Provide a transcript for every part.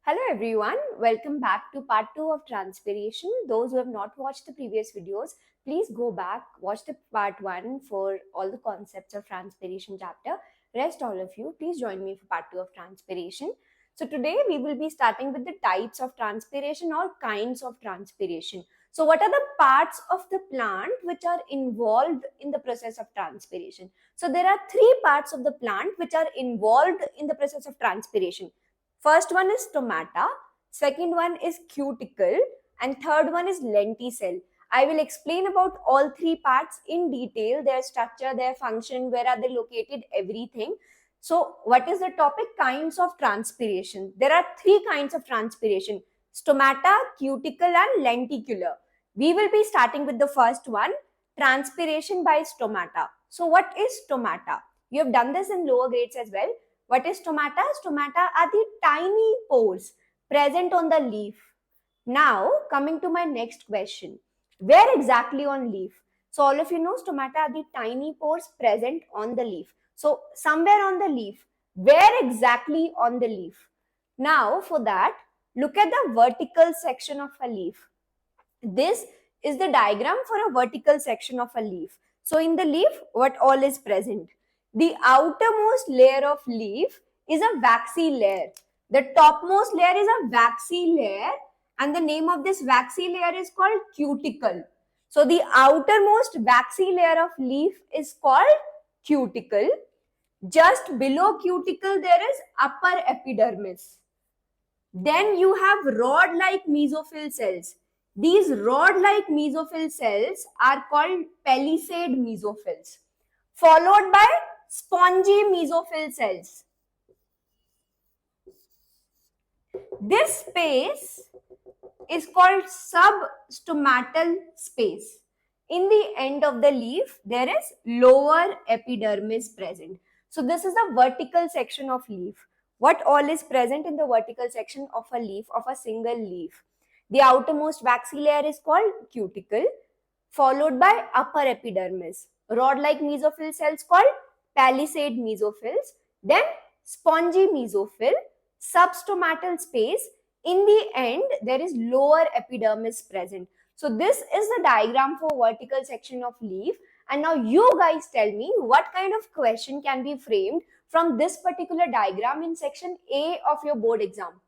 Hello everyone, welcome back to part 2 of transpiration. Those who have not watched the previous videos, please go back, watch the part 1 for all the concepts of transpiration chapter. Rest all of you, please join me for part 2 of transpiration. So today we will be starting with the types of transpiration or kinds of transpiration. So what are the parts of the plant which are involved in the process of transpiration? So there are three parts of the plant which are involved in the process of transpiration. First one is stomata, second one is cuticle, and third one is lenticell. I will explain about all three parts in detail, their structure, their function, where are they located, everything. So what is the topic? Kinds of transpiration. There are three kinds of transpiration: stomata, cuticle and lenticular. We will be starting with the first one, transpiration by stomata. So what is stomata? You have done this in lower grades as well. What is stomata? Stomata are the tiny pores present on the leaf. Now, coming to my next question. Where exactly on leaf? So, all of you know stomata are the tiny pores present on the leaf. So, somewhere on the leaf. Where exactly on the leaf? Now, for that, look at the vertical section of a leaf. This is the diagram for a vertical section of a leaf. So in the leaf, what all is present? The outermost layer of leaf is a waxy layer. The topmost layer is a waxy layer, and the name of this waxy layer is called cuticle. So the outermost waxy layer of leaf is called cuticle. Just below cuticle there is upper epidermis. Then you have rod-like mesophyll cells. These rod-like mesophyll cells are called palisade mesophills, followed by spongy mesophyll cells. This space is called substomatal space. In the end of the leaf, there is lower epidermis present. So this is the vertical section of leaf. What all is present in the vertical section of a leaf, of a single leaf? The outermost waxy layer is called cuticle, followed by upper epidermis. Rod-like mesophyll cells called palisade mesophills, then spongy mesophyll, substomatal space. In the end, there is lower epidermis present. So this is the diagram for vertical section of leaf. And now you guys tell me what kind of question can be framed from this particular diagram in section A of your board exam.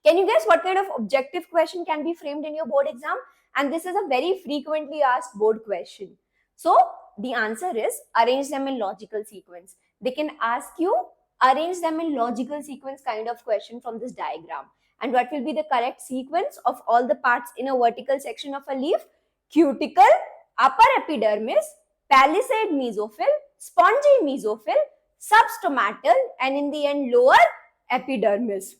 Can you guess what kind of objective question can be framed in your board exam? And this is a very frequently asked board question. So the answer is arrange them in logical sequence. They can ask you arrange them in logical sequence kind of question from this diagram. And what will be the correct sequence of all the parts in a vertical section of a leaf? Cuticle, upper epidermis, palisade mesophyll, spongy mesophyll, substomatal, and in the end lower epidermis.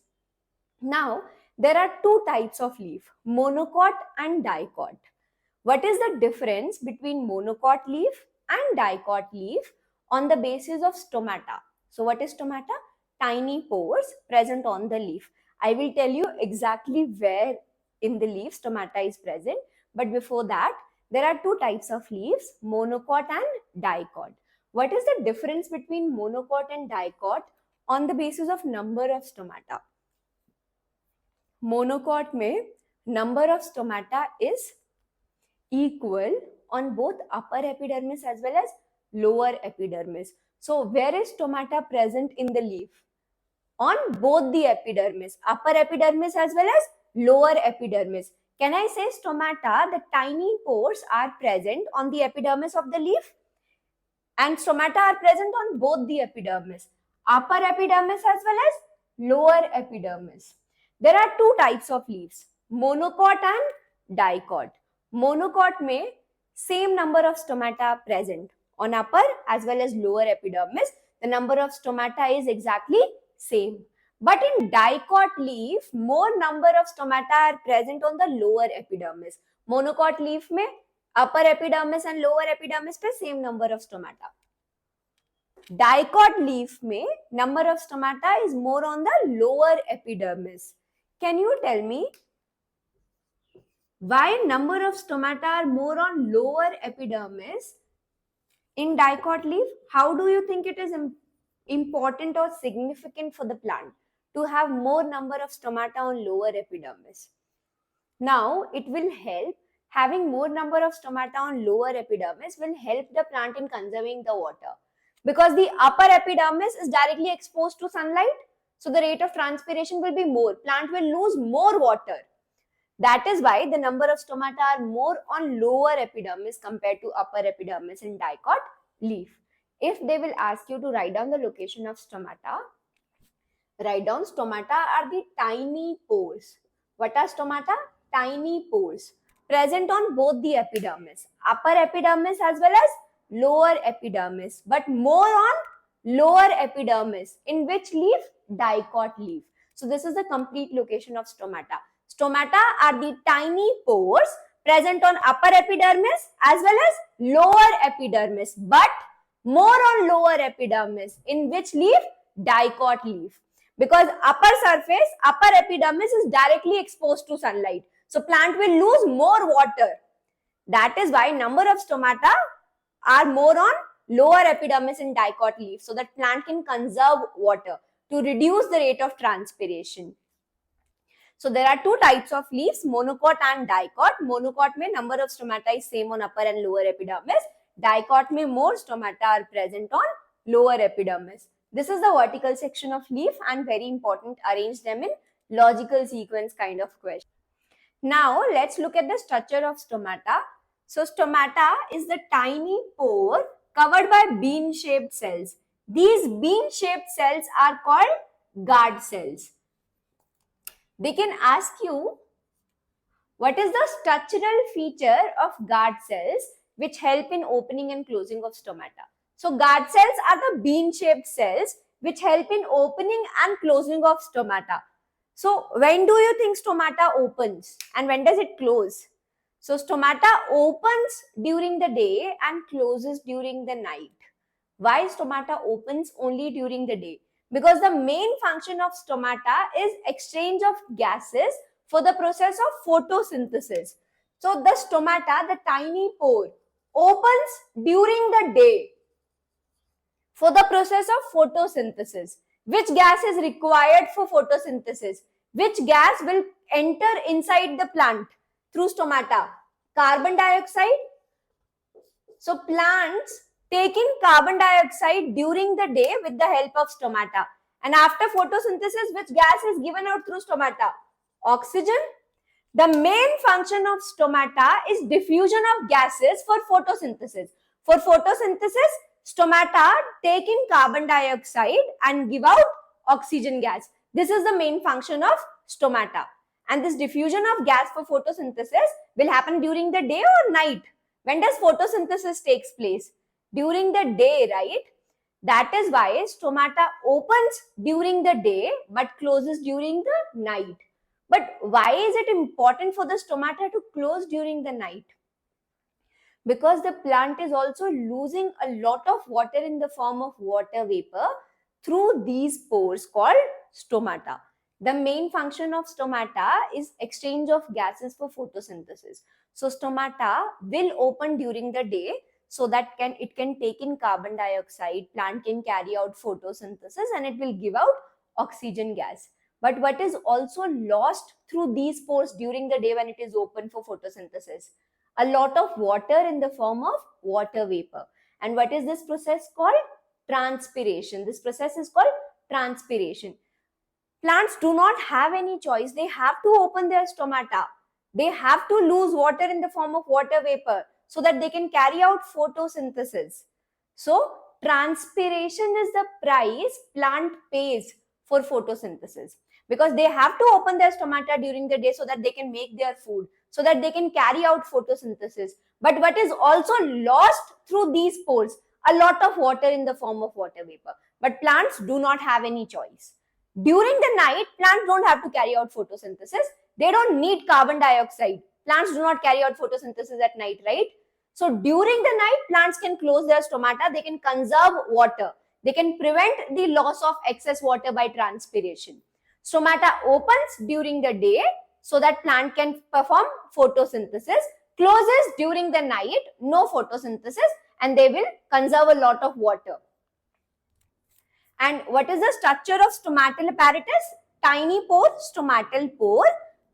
Now, there are two types of leaf, monocot and dicot. What is the difference between monocot leaf and dicot leaf on the basis of stomata? So, what is stomata? Tiny pores present on the leaf. I will tell you exactly where in the leaf stomata is present. But before that, there are two types of leaves, monocot and dicot. What is the difference between monocot and dicot on the basis of number of stomata? Monocot में number of stomata is equal on both upper epidermis as well as lower epidermis. So where is stomata present in the leaf? On both the epidermis, upper epidermis as well as lower epidermis. Can I say stomata, the tiny pores are present on the epidermis of the leaf? And stomata are present on both the epidermis, upper epidermis as well as lower epidermis. There are two types of leaves, monocot and dicot. Monocot में same number of stomata present on upper as well as lower epidermis. The number of stomata is exactly same. But in dicot leaf, more number of stomata are present on the lower epidermis. Monocot leaf में upper epidermis and lower epidermis पे same number of stomata. Dicot leaf में number of stomata is more on the lower epidermis. Can you tell me why number of stomata are more on lower epidermis in dicot leaf? How do you think it is important or significant for the plant to have more number of stomata on lower epidermis. Now, it will help, having more number of stomata on lower epidermis will help the plant in conserving the water. Because the upper epidermis is directly exposed to sunlight, so the rate of transpiration will be more. Plant will lose more water. That is why the number of stomata are more on lower epidermis compared to upper epidermis in dicot leaf. If they will ask you to write down the location of stomata, write down stomata are the tiny pores. What are stomata? Tiny pores present on both the epidermis, upper epidermis as well as lower epidermis, but more on lower epidermis. In which leaf? Dicot leaf. So this is the complete location of stomata. Stomata are the tiny pores present on upper epidermis as well as lower epidermis, but more on lower epidermis. In which leaf? Dicot leaf. Because upper surface, upper epidermis is directly exposed to sunlight. So plant will lose more water. That is why number of stomata are more on lower epidermis in dicot leaf, so that plant can conserve water to reduce the rate of transpiration. So there are two types of leaves, monocot and dicot. Monocot mein number of stomata is same on upper and lower epidermis. Dicot mein more stomata are present on lower epidermis. This is the vertical section of leaf, and very important, arrange them in logical sequence kind of question. Now let's look at the structure of stomata. So stomata is the tiny pore covered by bean-shaped cells. These bean-shaped cells are called guard cells. They can ask you, what is the structural feature of guard cells which help in opening and closing of stomata? So guard cells are the bean-shaped cells which help in opening and closing of stomata. So when do you think stomata opens and when does it close? So stomata opens during the day and closes during the night. Why stomata opens only during the day? Because the main function of stomata is exchange of gases for the process of photosynthesis. So the stomata, the tiny pore, opens during the day for the process of photosynthesis. Which gas is required for photosynthesis? Which gas will enter inside the plant through stomata? Carbon dioxide. So plants take in carbon dioxide during the day with the help of stomata. And after photosynthesis, which gas is given out through stomata? Oxygen. The main function of stomata is diffusion of gases for photosynthesis. For photosynthesis, stomata take in carbon dioxide and give out oxygen gas. This is the main function of stomata. And this diffusion of gas for photosynthesis will happen during the day or night. When does photosynthesis takes place? During the day, right? That is why stomata opens during the day but closes during the night. But why is it important for the stomata to close during the night? Because the plant is also losing a lot of water in the form of water vapor through these pores called stomata. The main function of stomata is exchange of gases for photosynthesis. So stomata will open during the day so that it can take in carbon dioxide, plant can carry out photosynthesis and it will give out oxygen gas. But what is also lost through these pores during the day when it is open for photosynthesis? A lot of water in the form of water vapor. And what is this process called? Transpiration. This process is called transpiration. Plants do not have any choice. They have to open their stomata. They have to lose water in the form of water vapor so that they can carry out photosynthesis. So, transpiration is the price plant pays for photosynthesis, because they have to open their stomata during the day so that they can make their food, so that they can carry out photosynthesis. But what is also lost through these pores? A lot of water in the form of water vapor. But plants do not have any choice. During the night, plants don't have to carry out photosynthesis. They don't need carbon dioxide. Plants do not carry out photosynthesis at night, right? So during the night, plants can close their stomata. They can conserve water. They can prevent the loss of excess water by transpiration. Stomata opens during the day so that plant can perform photosynthesis. Closes during the night, no photosynthesis, and they will conserve a lot of water. And what is the structure of stomatal apparatus? tiny pore, stomatal pore,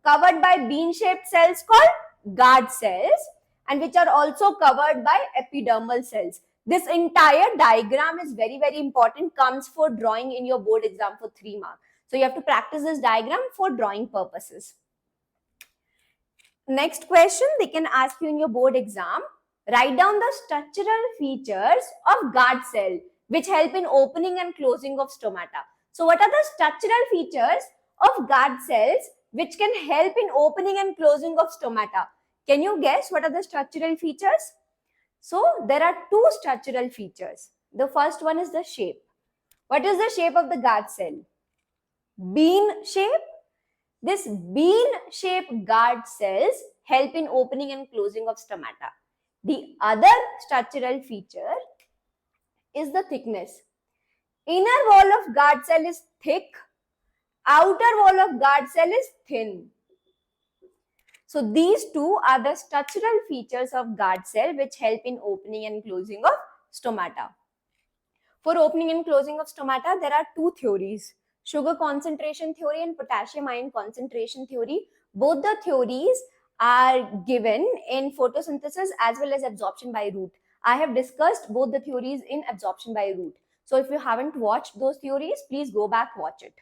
covered by bean-shaped cells called guard cells, and which are also covered by epidermal cells. This entire diagram is very, very important, comes for drawing in your board exam for 3 marks. So you have to practice this diagram for drawing purposes. Next question they can ask you in your board exam. Write down the structural features of guard cell which help in opening and closing of stomata. So what are the structural features of guard cells which can help in opening and closing of stomata? Can you guess what are the structural features? So there are two structural features. The first one is the shape. What is the shape of the guard cell? Bean shape. This bean-shaped guard cells help in opening and closing of stomata. The other structural feature is the thickness. Inner wall of guard cell is thick, outer wall of guard cell is thin. So these two are the structural features of guard cell which help in opening and closing of stomata. For opening and closing of stomata, there are two theories. Sugar concentration theory and potassium ion concentration theory. Both the theories are given in photosynthesis as well as absorption by root. I have discussed both the theories in absorption by root. So if you haven't watched those theories, please go back, watch it.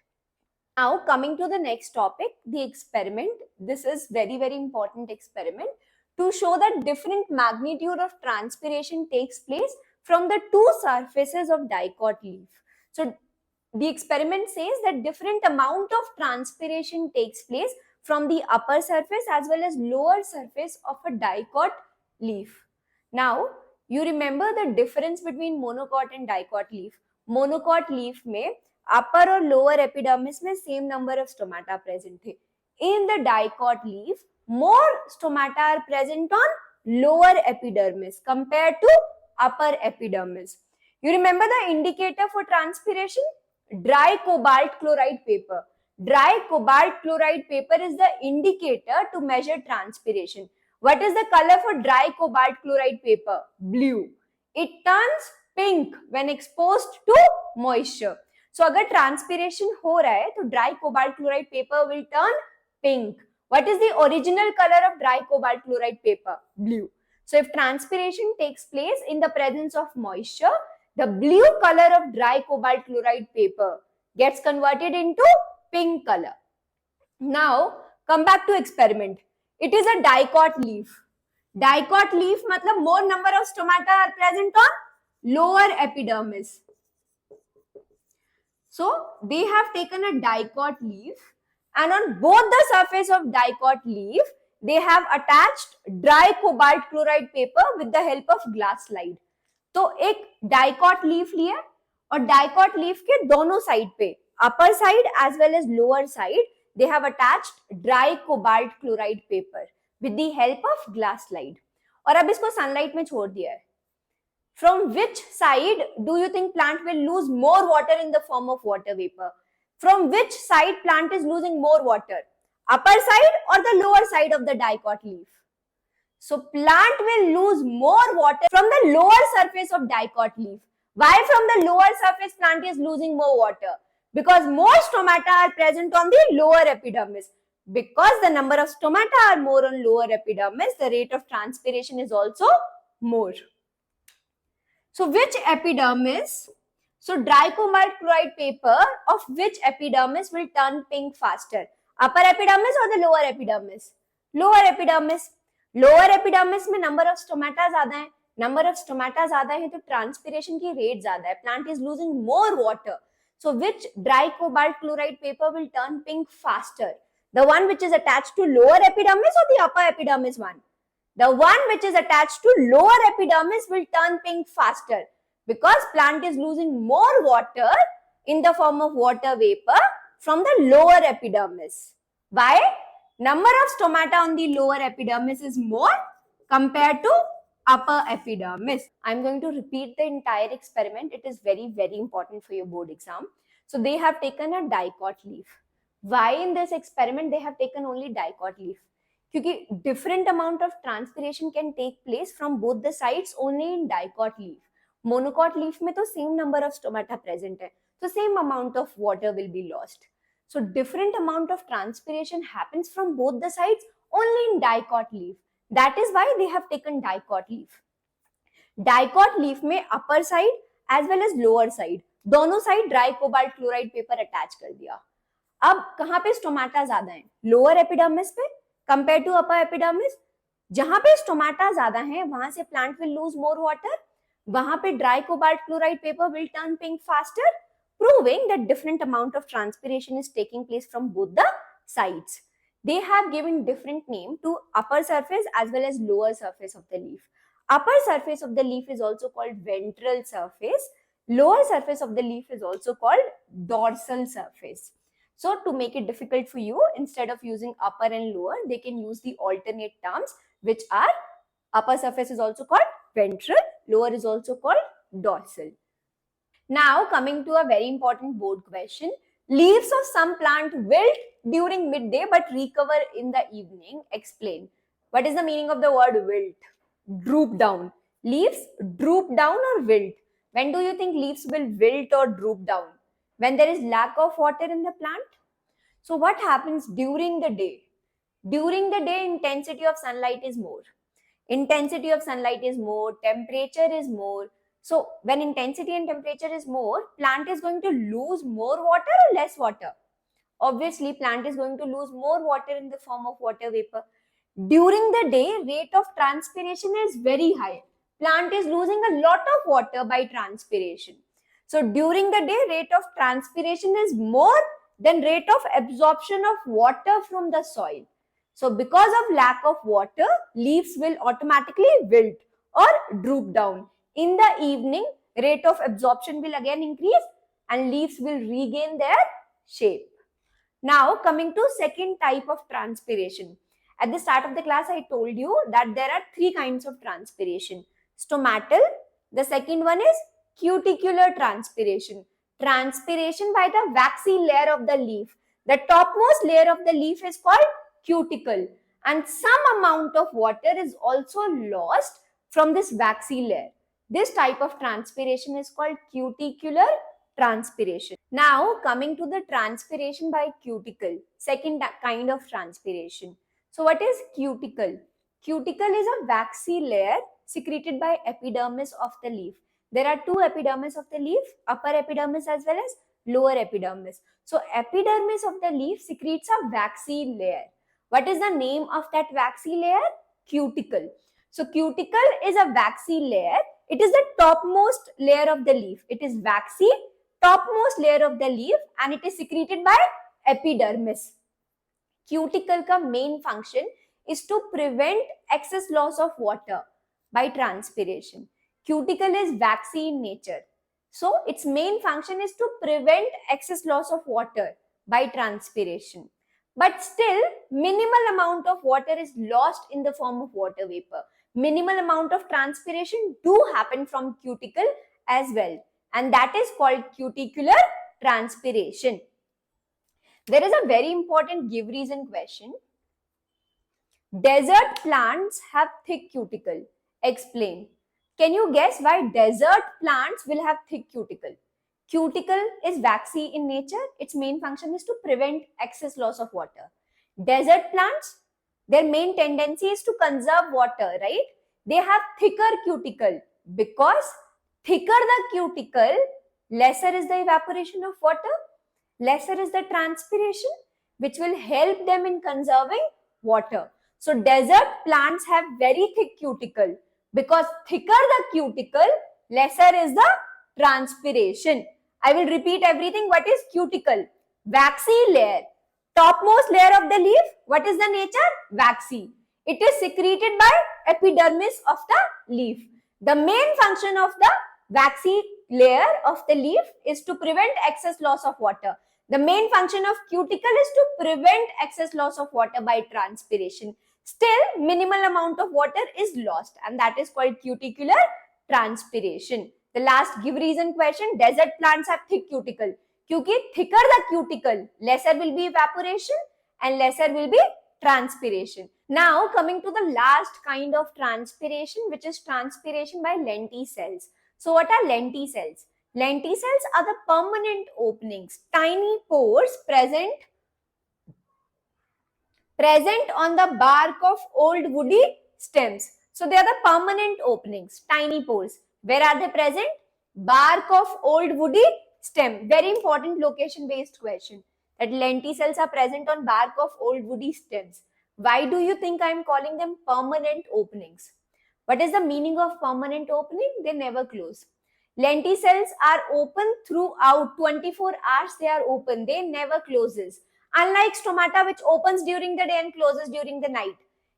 Now coming to the next topic, the experiment. This is very, very important experiment to show that different magnitude of transpiration takes place from the two surfaces of dicot leaf. So the experiment says that different amount of transpiration takes place from the upper surface as well as lower surface of a dicot leaf. Now, you remember the difference between monocot and dicot leaf. Monocot leaf में upper और lower epidermis में same number of stomata present थे. In the dicot leaf, more stomata are present on lower epidermis compared to upper epidermis. You remember the indicator for transpiration? Dry cobalt chloride paper. Dry cobalt chloride paper is the indicator to measure transpiration. What is the color for dry cobalt chloride paper? Blue. It turns pink when exposed to moisture. So अगर transpiration हो रहा है तो dry cobalt chloride paper will turn pink. What is the original color of dry cobalt chloride paper? Blue. So if transpiration takes place in the presence of moisture, the blue color of dry cobalt chloride paper gets converted into pink color. Now come back to experiment. It is a dicot leaf. Dicot leaf matlab more number of stomata are present on lower epidermis. So they have taken a dicot leaf and on both the surface of dicot leaf they have attached dry cobalt chloride paper with the help of glass slide. तो एक dicot leaf लिया और dicot leaf के दोनों side पे upper side as well as lower side they have attached dry cobalt chloride paper with the help of glass slide और अब इसको सनलाइट में छोड़ दिया है. From which side do you think plant will lose more water in the form of water vapor? From which side plant is losing more water? Upper side or the lower side of the dicot leaf? So plant will lose more water from the lower surface of dicot leaf. Why from the lower surface plant is losing more water? Because more stomata are present on the lower epidermis. Because the number of stomata are more on lower epidermis, the rate of transpiration is also more. So which epidermis? So dry cobalt chloride paper of which epidermis will turn pink faster? Upper epidermis or the lower epidermis? Lower epidermis. Lower epidermis में number of stomata ज्यादा है. Number of stomata ज्यादा है तो transpiration की rate ज्यादा है. Plant is losing more water. So which dry cobalt chloride paper will turn pink faster? The one which is attached to lower epidermis और the upper epidermis one? The one which is attached to lower epidermis will turn pink faster because plant is losing more water in the form of water vapor from the lower epidermis. Why? Number of stomata on the lower epidermis is more compared to upper epidermis. I'm going to repeat the entire experiment. It is very, very important for your board exam. So they have taken a dicot leaf. Why in this experiment they have taken only dicot leaf? क्योंकि different amount of transpiration can take place from both the sides only in dicot leaf. Monocot leaf में तो same number of stomata present है, so same amount of water will be lost. So different amount of transpiration happens from both the sides only in dicot leaf. That is why they have taken dicot leaf. Dicot leaf में upper side as well as lower side दोनों side dry cobalt chloride paper attach कर दिया. अब कहां पे stomata ज्यादा है? Lower epidermis पे कंपेयर टू अपर एपिडर्मिस. जहां पे स्टोमाटा ज्यादा है वहां से plant will lose more water, वहां पे dry cobalt chloride paper will turn pink faster, proving that different amount of transpiration is taking place from both the sides. They have given different name to upper surface as well as lower surface of the leaf. Upper surface of the leaf is also called ventral surface. Lower surface of the leaf is also called dorsal surface. So to make it difficult for you, instead of using upper and lower, they can use the alternate terms, which are upper surface is also called ventral, lower is also called dorsal. Now coming to a very important board question. Leaves of some plant wilt during midday but recover in the evening. Explain. What is the meaning of the word wilt? Droop down. Leaves droop down or wilt? When do you think leaves will wilt or droop down? When there is lack of water in the plant? So what happens during the day? During the day, intensity of sunlight is more. Intensity of sunlight is more, temperature is more. So when intensity and temperature is more, plant is going to lose more water or less water? Obviously, plant is going to lose more water in the form of water vapor. During the day, rate of transpiration is very high. Plant is losing a lot of water by transpiration. So during the day, rate of transpiration is more than rate of absorption of water from the soil. So because of lack of water, leaves will automatically wilt or droop down. In the evening, rate of absorption will again increase and leaves will regain their shape. Now coming to second type of transpiration. At the start of the class, I told you that there are three kinds of transpiration. Stomatal, the second one is cuticular transpiration. Transpiration by the waxy layer of the leaf. The topmost layer of the leaf is called cuticle, and some amount of water is also lost from this waxy layer. This type of transpiration is called cuticular transpiration. Now coming to the transpiration by cuticle, second kind of transpiration. So what is cuticle? Cuticle is a waxy layer secreted by epidermis of the leaf. There are two epidermis of the leaf, upper epidermis as well as lower epidermis. So epidermis of the leaf secretes a waxy layer. What is the name of that waxy layer? Cuticle. So cuticle is a waxy layer. It is the topmost layer of the leaf. It is waxy, topmost layer of the leaf, and it is secreted by epidermis. Cuticle का main function is to prevent excess loss of water by transpiration. Cuticle is waxy in nature. So its main function is to prevent excess loss of water by transpiration. But still, minimal amount of water is lost in the form of water vapor. Minimal amount of transpiration do happen from cuticle as well, and that is called cuticular transpiration. There is a very important give reason question. Desert plants have thick cuticle. Explain. Can you guess why desert plants will have thick cuticle? Cuticle is waxy in nature. Its main function is to prevent excess loss of water. Desert plants, their main tendency is to conserve water, right? They have thicker cuticle because thicker the cuticle, lesser is the evaporation of water, lesser is the transpiration, which will help them in conserving water. So desert plants have very thick cuticle because thicker the cuticle, lesser is the transpiration. I will repeat everything. What is cuticle? Waxy layer. Topmost layer of the leaf, what is the nature? Waxy. It is secreted by epidermis of the leaf. The main function of the waxy layer of the leaf is to prevent excess loss of water. The main function of cuticle is to prevent excess loss of water by transpiration. Still, minimal amount of water is lost, and that is called cuticular transpiration. The last give reason question, desert plants have thick cuticle. क्योंकि thicker the cuticle, lesser will be evaporation and lesser will be transpiration. Now coming to the last kind of transpiration, which is transpiration by lenticels. So what are lenticels? Lenticels are the permanent openings, tiny pores present on the bark of old woody stems. So they are the permanent openings, tiny pores. Where are they present? Bark of old woody stem. Very important location based question. That lenticels are present on bark of old woody stems. Why do you think I am calling them permanent openings? What is the meaning of permanent opening? They never close. Lenticels are open throughout 24 hours. They are open. They never closes. Unlike stomata, which opens during the day and closes during the night.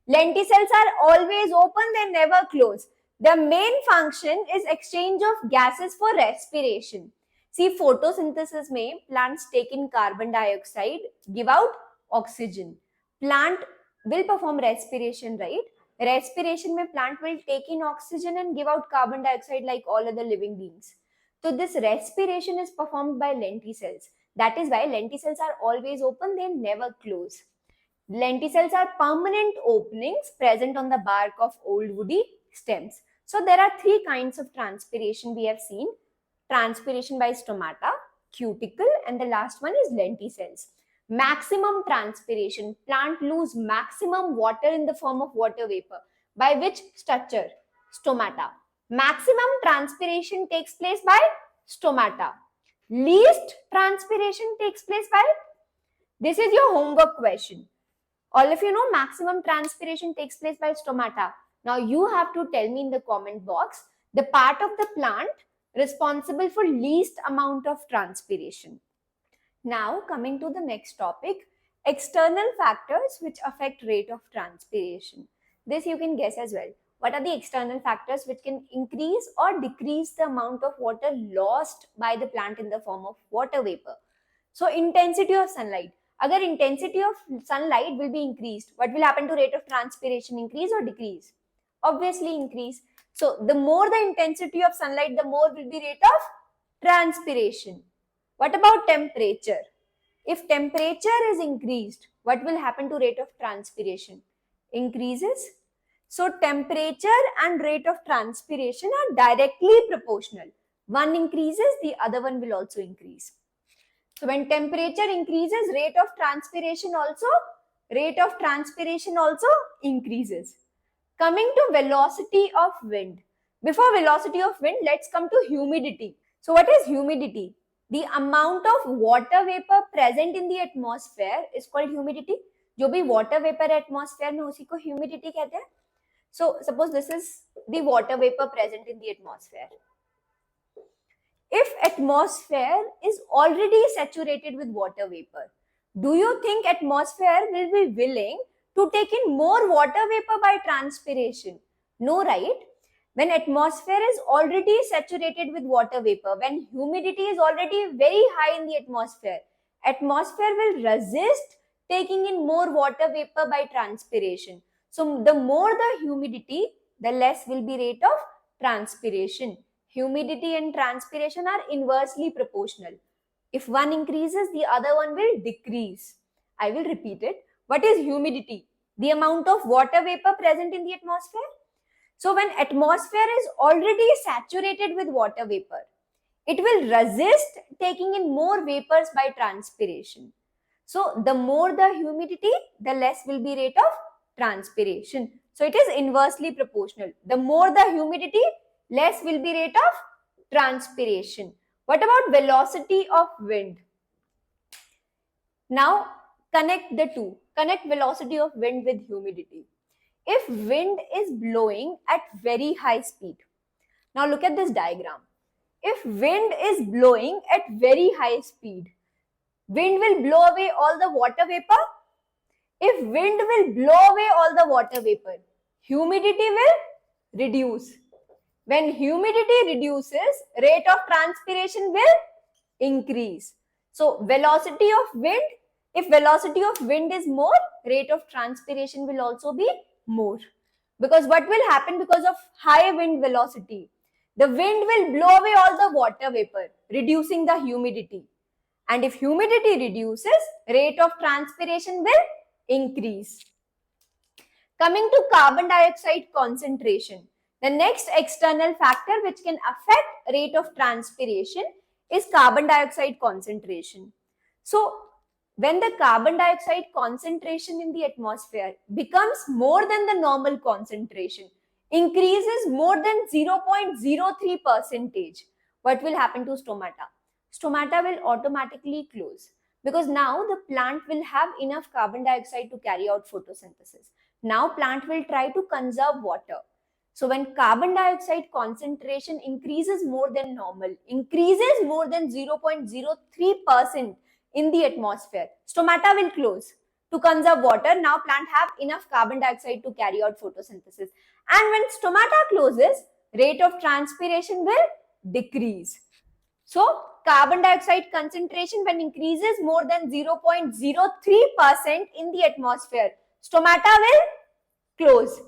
Lenticels are always open. They never close. The main function is exchange of gases for respiration. See, photosynthesis में plants take in carbon dioxide, give out oxygen. Plant will perform respiration, right? Respiration में plant will take in oxygen and give out carbon dioxide like all other living beings. So this respiration is performed by lenticels. That is why lenticels are always open, they never close. Lenticels are permanent openings present on the bark of old woody stems. So there are three kinds of transpiration we have seen. Transpiration by stomata, cuticle, and the last one is lenticels. Maximum transpiration. Plant lose maximum water in the form of water vapor. By which structure? Stomata. Maximum transpiration takes place by stomata. Least transpiration takes place by? This is your homework question. All of you know maximum transpiration takes place by stomata. Now you have to tell me in the comment box the part of the plant responsible for least amount of transpiration. Now coming to the next topic, external factors which affect rate of transpiration. This you can guess as well. What are the external factors which can increase or decrease the amount of water lost by the plant in the form of water vapor? So intensity of sunlight. Agar intensity of sunlight will be increased, what will happen to rate of transpiration? Increase or decrease? Obviously increase. So the more the intensity of sunlight, the more will be rate of transpiration. What about temperature? If temperature is increased, what will happen to rate of transpiration? Increases. So temperature and rate of transpiration are directly proportional. One increases, the other one will also increase. So when temperature increases, rate of transpiration also increases. Coming to velocity of wind. Before velocity of wind, let's come to humidity. So what is humidity? The amount of water vapor present in the atmosphere is called humidity. जो भी water vapor है atmosphere में उसी को humidity कहते हैं. So suppose this is the water vapor present in the atmosphere. If atmosphere is already saturated with water vapor, do you think atmosphere will be willing to take in more water vapor by transpiration? No, right? When atmosphere is already saturated with water vapor, when humidity is already very high in the atmosphere will resist taking in more water vapor by transpiration. So the more the humidity, the less will be rate of transpiration. Humidity and transpiration are inversely proportional. If one increases, the other one will decrease. I will repeat it. What is humidity? The amount of water vapor present in the atmosphere. So when atmosphere is already saturated with water vapor, it will resist taking in more vapors by transpiration. So the more the humidity, the less will be rate of transpiration. So it is inversely proportional. The more the humidity, less will be rate of transpiration. What about velocity of wind? Now connect the two. Connect velocity of wind with humidity. If wind is blowing at very high speed. Now look at this diagram. If wind is blowing at very high speed, wind will blow away all the water vapor. If wind will blow away all the water vapor, humidity will reduce. When humidity reduces, rate of transpiration will increase. So velocity of wind, if velocity of wind is more, rate of transpiration will also be more. Because what will happen because of high wind velocity? The wind will blow away all the water vapor, reducing the humidity. And if humidity reduces, rate of transpiration will increase. Coming to carbon dioxide concentration. The next external factor which can affect rate of transpiration is carbon dioxide concentration. So when the carbon dioxide concentration in the atmosphere becomes more than the normal concentration, increases more than 0.03 percentage, what will happen to stomata? Stomata will automatically close because now the plant will have enough carbon dioxide to carry out photosynthesis. Now plant will try to conserve water. So when carbon dioxide concentration increases more than normal, increases more than 0.03% in the atmosphere, stomata will close to conserve water. Now plant have enough carbon dioxide to carry out photosynthesis. And when stomata closes, rate of transpiration will decrease. So carbon dioxide concentration when increases more than 0.03% in the atmosphere, stomata will close.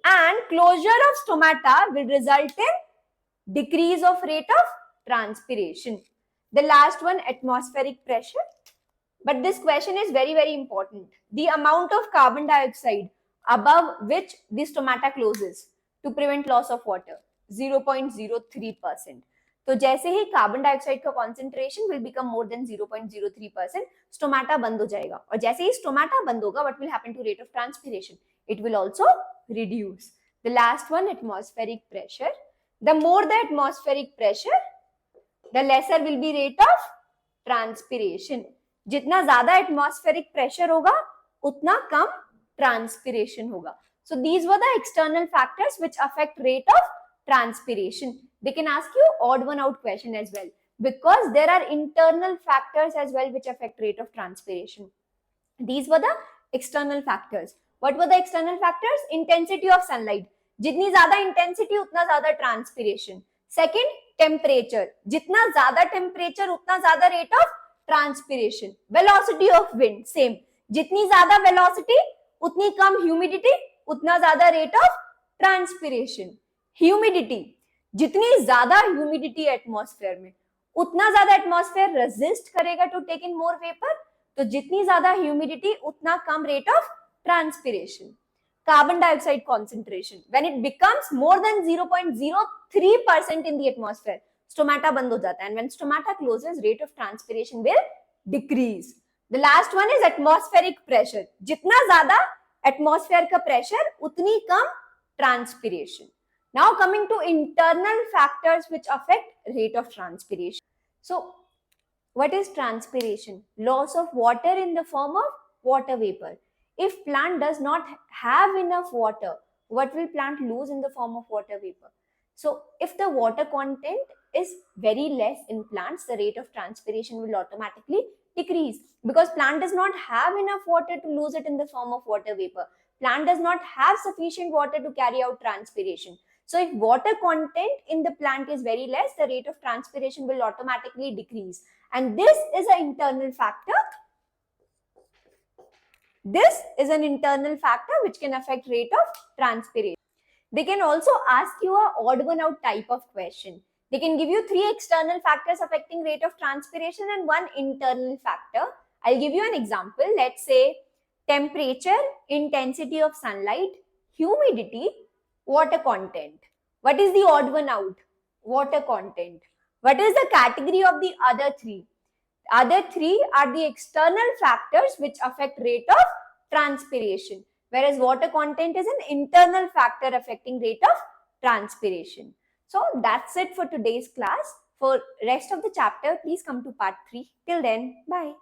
And closure of stomata will result in decrease of rate of transpiration. The last one, atmospheric pressure. But this question is very, very important. The amount of carbon dioxide above which the stomata closes to prevent loss of water, 0.03%. तो जैसे ही carbon dioxide का concentration will become more than 0.03%, stomata बंद हो जाएगा. और जैसे ही stomata बंद होगा, what will happen to rate of transpiration? It will also reduce. The last one, atmospheric pressure. The more the atmospheric pressure, the lesser will be rate of transpiration. जितना ज्यादा atmospheric pressure होगा, उतना कम transpiration होगा. So these were the external factors which affect rate of transpiration. They can ask you odd one out question as well because there are internal factors as well which affect rate of transpiration. These were the external factors. What were the external factors? Intensity of sunlight. जितनी ज्यादा intensity उतना ज्यादा transpiration. Second, temperature. जितना ज्यादा temperature उतना ज्यादा rate of transpiration. Velocity of wind, same. जितनी ज्यादा velocity उतनी कम humidity, उतना ज्यादा rate of transpiration. Humidity. जितनी ज्यादा ह्यूमिडिटी एटमॉस्फेयर में उतना ज्यादा एटमॉस्फेयर रेजिस्ट करेगा to take in more vapour, तो जितनी ज्यादा ह्यूमिडिटी उतना कम rate of transpiration. Carbon dioxide concentration when it becomes more than 0.03% in the atmosphere, stomata बंद हो जाता है. And when stomata closes, rate of transpiration will decrease. The last one is atmospheric pressure. जितना ज्यादा atmosphere का pressure उतनी कम transpiration. Now coming to internal factors which affect rate of transpiration. So what is transpiration? Loss of water in the form of water vapor. If plant does not have enough water, what will plant lose in the form of water vapor? So if the water content is very less in plants, the rate of transpiration will automatically decrease because plant does not have enough water to lose it in the form of water vapor. Plant does not have sufficient water to carry out transpiration. So if water content in the plant is very less, the rate of transpiration will automatically decrease. And this is an internal factor. This is an internal factor which can affect rate of transpiration. They can also ask you a odd one out type of question. They can give you 3 external factors affecting rate of transpiration and 1 internal factor. I'll give you an example. Let's say temperature, intensity of sunlight, humidity, water content. What is the odd one out? Water content. What is the category of the other 3? Other 3 are the external factors which affect rate of transpiration, whereas water content is an internal factor affecting rate of transpiration. So that's it for today's class. For rest of the chapter, please come to part 3. Till then, bye.